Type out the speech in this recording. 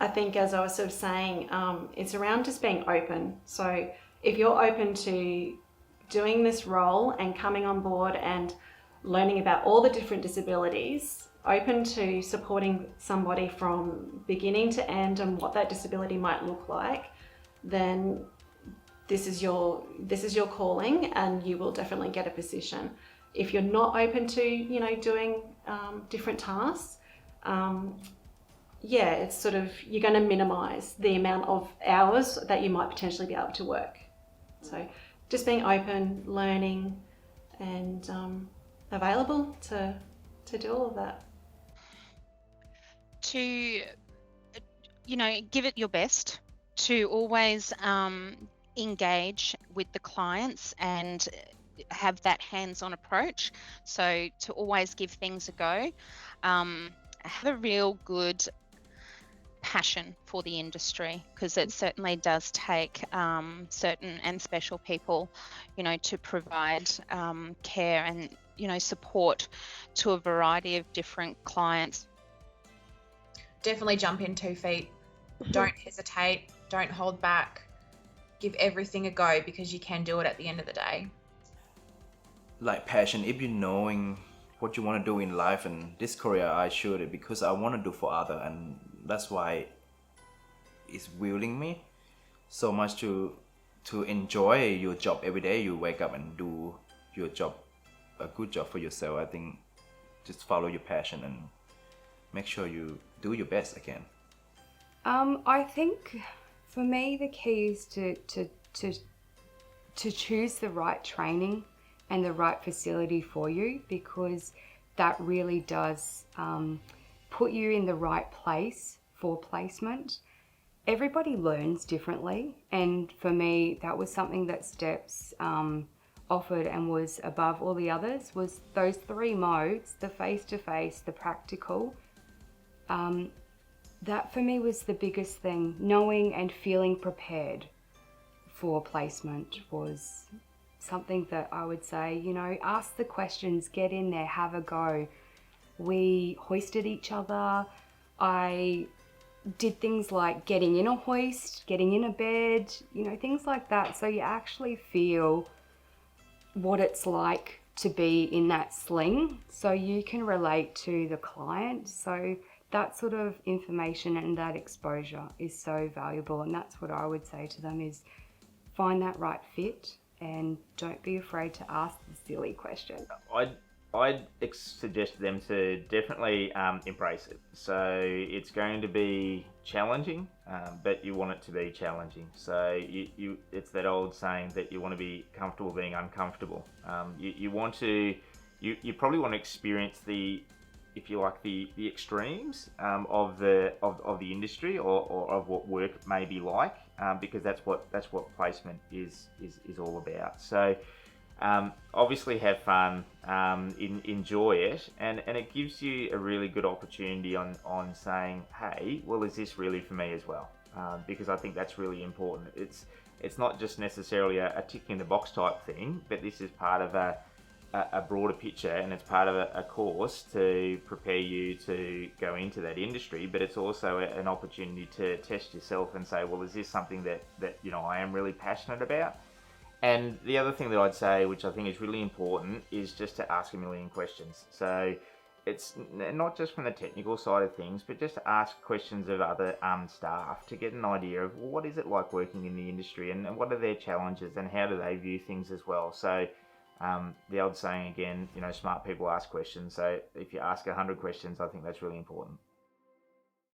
I think, as I was sort of saying, it's around just being open. So if you're open to doing this role and coming on board and learning about all the different disabilities, open to supporting somebody from beginning to end and what that disability might look like, then this is your calling, and you will definitely get a position. If you're not open to doing different tasks, it's sort of, you're going to minimize the amount of hours that you might potentially be able to work. So just being open, learning, and available to do all of that. To give it your best, to always engage with the clients and have that hands-on approach. So to always give things a go, have a real good passion for the industry, because it certainly does take certain and special people, to provide care and support to a variety of different clients. Definitely jump in 2 feet. Don't hesitate. Don't hold back. Give everything a go, because you can do it at the end of the day. Like passion, if you knowing what you want to do in life, and this career I chose it because I want to do for other, and that's why it's willing me so much to enjoy your job every day. You wake up and do your job, a good job for yourself. I think just follow your passion and make sure you do your best again. I think for me the key is to choose the right training and the right facility for you, because that really does put you in the right place for placement. Everybody learns differently, and for me that was something that Steps offered and was above all the others, was those 3 modes: the face-to-face, the practical. That for me was the biggest thing. Knowing and feeling prepared for placement was something that I would say, ask the questions, get in there, have a go. We hoisted each other. I did things like getting in a hoist, getting in a bed, things like that. So you actually feel what it's like to be in that sling, so you can relate to the client. So that sort of information and that exposure is so valuable, and that's what I would say to them, is find that right fit and don't be afraid to ask the silly question. I'd suggest them to definitely embrace it. So it's going to be challenging, but you want it to be challenging. So it's that old saying that you want to be comfortable being uncomfortable. You probably want to experience the extremes of the industry or of what work may be like, because that's what placement is all about. So obviously have fun, enjoy it, and it gives you a really good opportunity on saying, hey, well, is this really for me as well? Because I think that's really important. It's not just necessarily a tick in the box type thing, but this is part of a broader picture, and it's part of a course to prepare you to go into that industry, but it's also an opportunity to test yourself and say, well, is this something that I am really passionate about? And the other thing that I'd say, which I think is really important, is just to ask a million questions. So it's not just from the technical side of things, but just to ask questions of other staff to get an idea of, well, what is it like working in the industry, and what are their challenges, and how do they view things as well. So the old saying again, smart people ask questions. So if you ask 100 questions, I think that's really important.